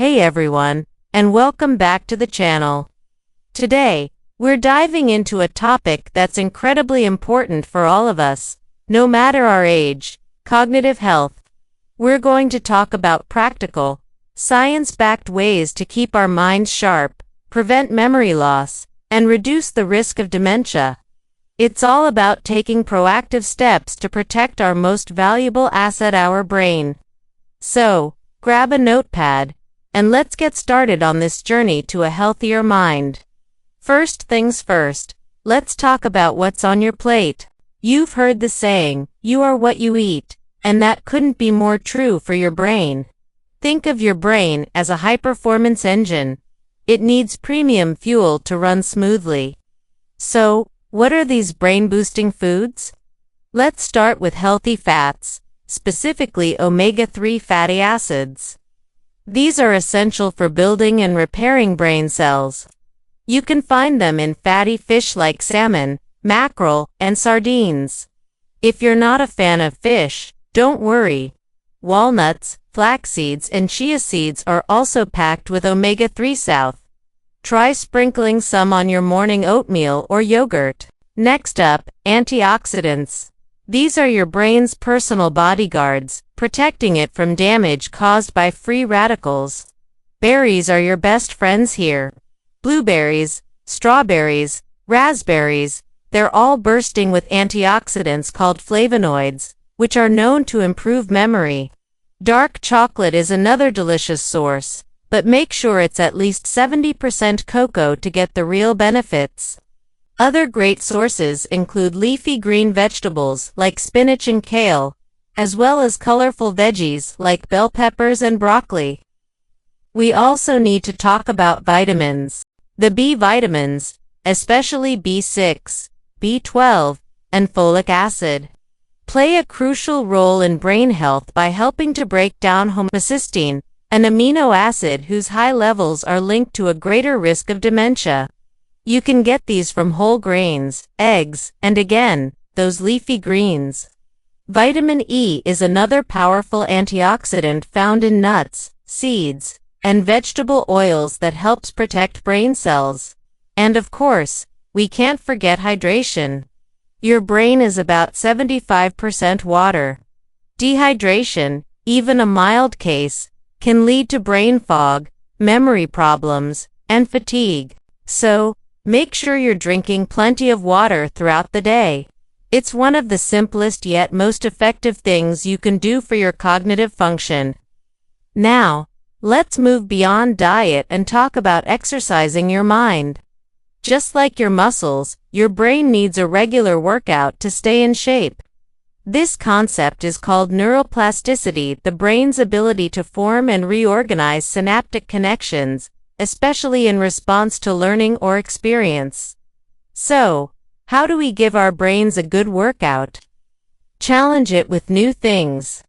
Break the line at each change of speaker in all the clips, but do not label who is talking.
Hey everyone, and welcome back to the channel. Today, we're diving into a topic that's incredibly important for all of us, no matter our age: cognitive health. We're going to talk about practical, science-backed ways to keep our minds sharp, prevent memory loss, and reduce the risk of dementia. It's all about taking proactive steps to protect our most valuable asset, our brain. So, grab a notepad, and let's get started on this journey to a healthier mind. First things first, let's talk about what's on your plate. You've heard the saying, you are what you eat, and that couldn't be more true for your brain. Think of your brain as a high-performance engine. It needs premium fuel to run smoothly. So, what are these brain-boosting foods? Let's start with healthy fats, specifically omega-3 fatty acids. These are essential for building and repairing brain cells. You can find them in fatty fish like salmon, mackerel, and sardines. If you're not a fan of fish, don't worry. Walnuts, flax seeds, and chia seeds are also packed with omega-3 south. Try sprinkling some on your morning oatmeal or yogurt. Next up, antioxidants. These are your brain's personal bodyguards, protecting it from damage caused by free radicals. Berries are your best friends here. Blueberries, strawberries, raspberries, they're all bursting with antioxidants called flavonoids, which are known to improve memory. Dark chocolate is another delicious source, but make sure it's at least 70% cocoa to get the real benefits. Other great sources include leafy green vegetables like spinach and kale, as well as colorful veggies like bell peppers and broccoli. We also need to talk about vitamins. The B vitamins, especially B6, B12, and folic acid, play a crucial role in brain health by helping to break down homocysteine, an amino acid whose high levels are linked to a greater risk of dementia. You can get these from whole grains, eggs, and again, those leafy greens. Vitamin E is another powerful antioxidant found in nuts, seeds, and vegetable oils that helps protect brain cells. And of course, we can't forget hydration. Your brain is about 75% water. Dehydration, even a mild case, can lead to brain fog, memory problems, and fatigue. So, make sure you're drinking plenty of water throughout the day. It's one of the simplest yet most effective things you can do for your cognitive function. Now, let's move beyond diet and talk about exercising your mind. Just like your muscles, your brain needs a regular workout to stay in shape. This concept is called neuroplasticity, the brain's ability to form and reorganize synaptic connections, especially in response to learning or experience. So, how do we give our brains a good workout? Challenge it with new things.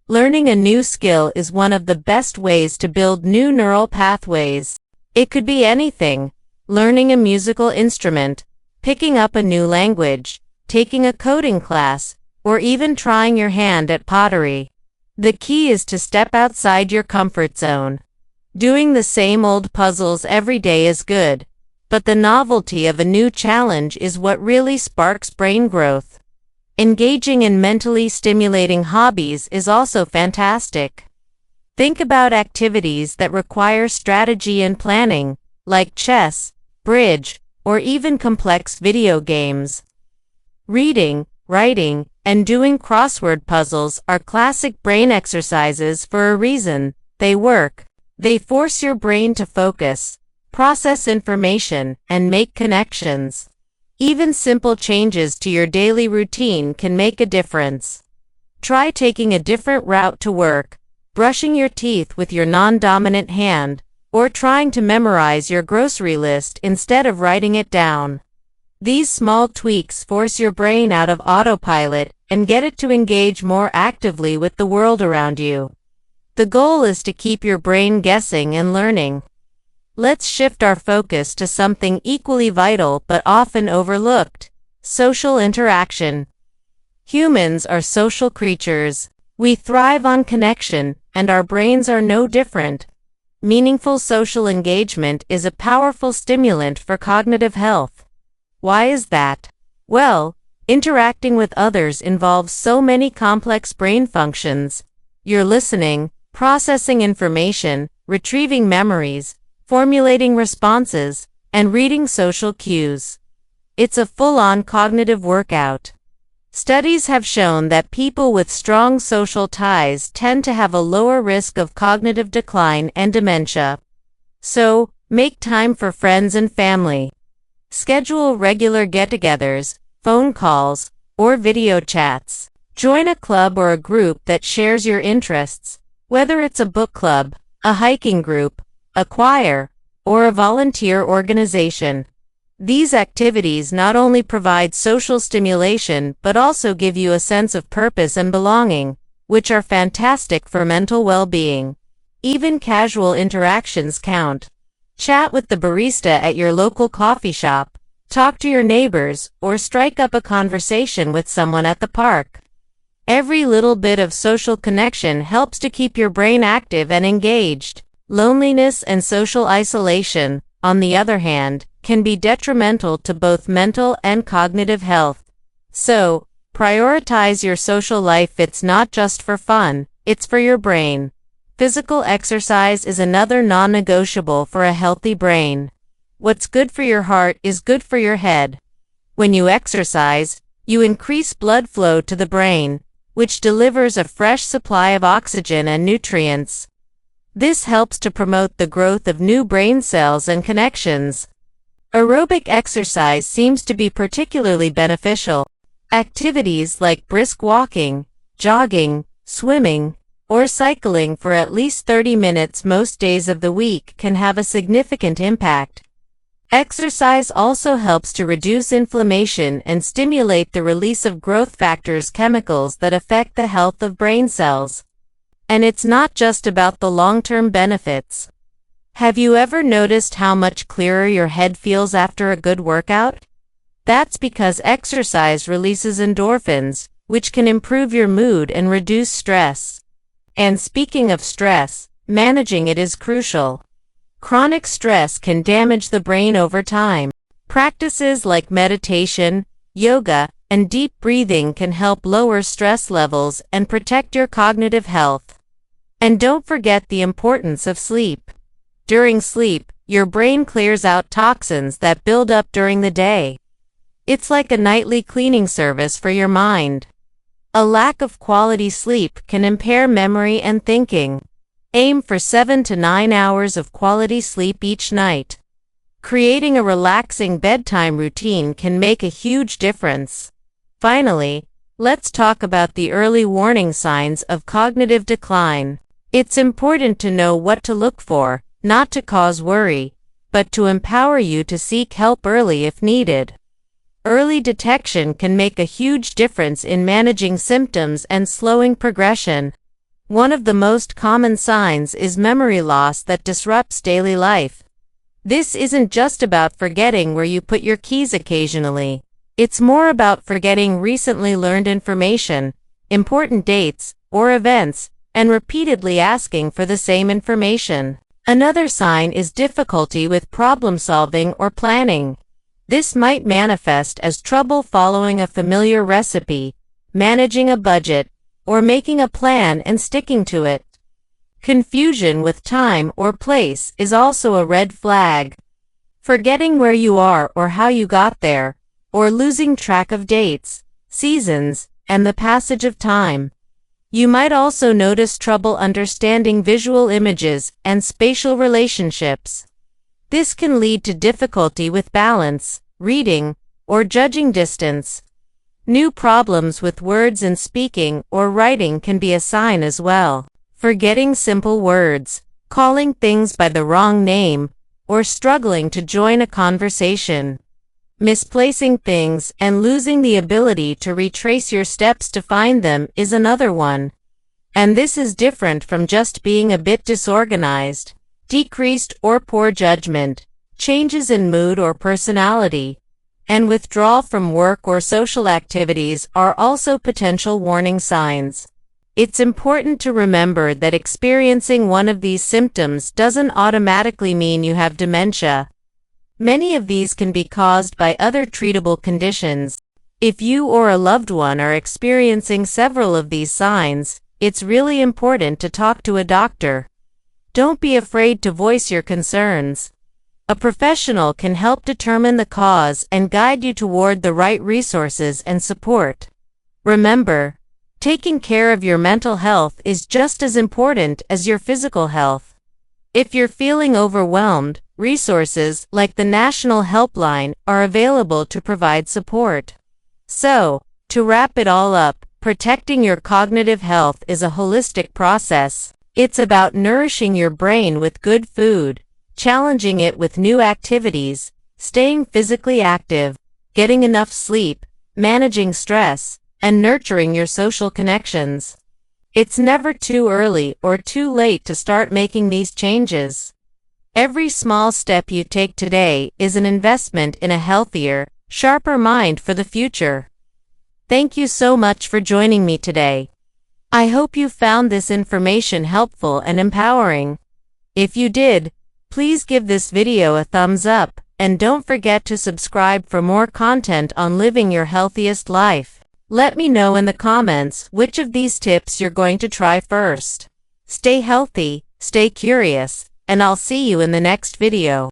Learning a new skill is one of the best ways to build new neural pathways. It could be anything: learning a musical instrument, picking up a new language, taking a coding class, or even trying your hand at pottery. The key is to step outside your comfort zone. Doing the same old puzzles every day is good, but the novelty of a new challenge is what really sparks brain growth. Engaging in mentally stimulating hobbies is also fantastic. Think about activities that require strategy and planning, like chess, bridge, or even complex video games. Reading, writing, and doing crossword puzzles are classic brain exercises for a reason. They work. They force your brain to focus, process information, and make connections. Even simple changes to your daily routine can make a difference. Try taking a different route to work, brushing your teeth with your non-dominant hand, or trying to memorize your grocery list instead of writing it down. These small tweaks force your brain out of autopilot and get it to engage more actively with the world around you. The goal is to keep your brain guessing and learning. Let's shift our focus to something equally vital but often overlooked: social interaction. Humans are social creatures. We thrive on connection, and our brains are no different. Meaningful social engagement is a powerful stimulant for cognitive health. Why is that? Well, interacting with others involves so many complex brain functions. You're listening, processing information, retrieving memories, formulating responses, and reading social cues. It's a full-on cognitive workout. Studies have shown that people with strong social ties tend to have a lower risk of cognitive decline and dementia. So, make time for friends and family. Schedule regular get-togethers, phone calls, or video chats. Join a club or a group that shares your interests, whether it's a book club, a hiking group, a choir, or a volunteer organization. These activities not only provide social stimulation but also give you a sense of purpose and belonging, which are fantastic for mental well-being. Even casual interactions count. Chat with the barista at your local coffee shop, talk to your neighbors, or strike up a conversation with someone at the park. Every little bit of social connection helps to keep your brain active and engaged. Loneliness and social isolation, on the other hand, can be detrimental to both mental and cognitive health. So, prioritize your social life. It's not just for fun, it's for your brain. Physical exercise is another non-negotiable for a healthy brain. What's good for your heart is good for your head. When you exercise, you increase blood flow to the brain, which delivers a fresh supply of oxygen and nutrients. This helps to promote the growth of new brain cells and connections. Aerobic exercise seems to be particularly beneficial. Activities like brisk walking, jogging, swimming, or cycling for at least 30 minutes most days of the week can have a significant impact. Exercise also helps to reduce inflammation and stimulate the release of growth factors, chemicals that affect the health of brain cells. And it's not just about the long-term benefits. Have you ever noticed how much clearer your head feels after a good workout? That's because exercise releases endorphins, which can improve your mood and reduce stress. And speaking of stress, managing it is crucial. Chronic stress can damage the brain over time. Practices like meditation, yoga, and deep breathing can help lower stress levels and protect your cognitive health. And don't forget the importance of sleep. During sleep, your brain clears out toxins that build up during the day. It's like a nightly cleaning service for your mind. A lack of quality sleep can impair memory and thinking. Aim for 7 to 9 hours of quality sleep each night. Creating a relaxing bedtime routine can make a huge difference. Finally, let's talk about the early warning signs of cognitive decline. It's important to know what to look for, not to cause worry, but to empower you to seek help early if needed. Early detection can make a huge difference in managing symptoms and slowing progression. One of the most common signs is memory loss that disrupts daily life. This isn't just about forgetting where you put your keys occasionally. It's more about forgetting recently learned information, important dates, or events, and repeatedly asking for the same information. Another sign is difficulty with problem solving or planning. This might manifest as trouble following a familiar recipe, managing a budget, or making a plan and sticking to it. Confusion with time or place is also a red flag. Forgetting where you are or how you got there, or losing track of dates, seasons, and the passage of time. You might also notice trouble understanding visual images and spatial relationships. This can lead to difficulty with balance, reading, or judging distance. New problems with words in speaking or writing can be a sign as well. Forgetting simple words, calling things by the wrong name, or struggling to join a conversation. Misplacing things and losing the ability to retrace your steps to find them is another one. And this is different from just being a bit disorganized. Decreased or poor judgment, changes in mood or personality, and withdrawal from work or social activities are also potential warning signs. It's important to remember that experiencing one of these symptoms doesn't automatically mean you have dementia. Many of these can be caused by other treatable conditions. If you or a loved one are experiencing several of these signs, it's really important to talk to a doctor. Don't be afraid to voice your concerns. A professional can help determine the cause and guide you toward the right resources and support. Remember, taking care of your mental health is just as important as your physical health. If you're feeling overwhelmed, resources like the National Helpline are available to provide support. So, to wrap it all up, protecting your cognitive health is a holistic process. It's about nourishing your brain with good food, challenging it with new activities, staying physically active, getting enough sleep, managing stress, and nurturing your social connections. It's never too early or too late to start making these changes. Every small step you take today is an investment in a healthier, sharper mind for the future. Thank you so much for joining me today. I hope you found this information helpful and empowering. If you did, please give this video a thumbs up, and don't forget to subscribe for more content on living your healthiest life. Let me know in the comments which of these tips you're going to try first. Stay healthy, stay curious, and I'll see you in the next video.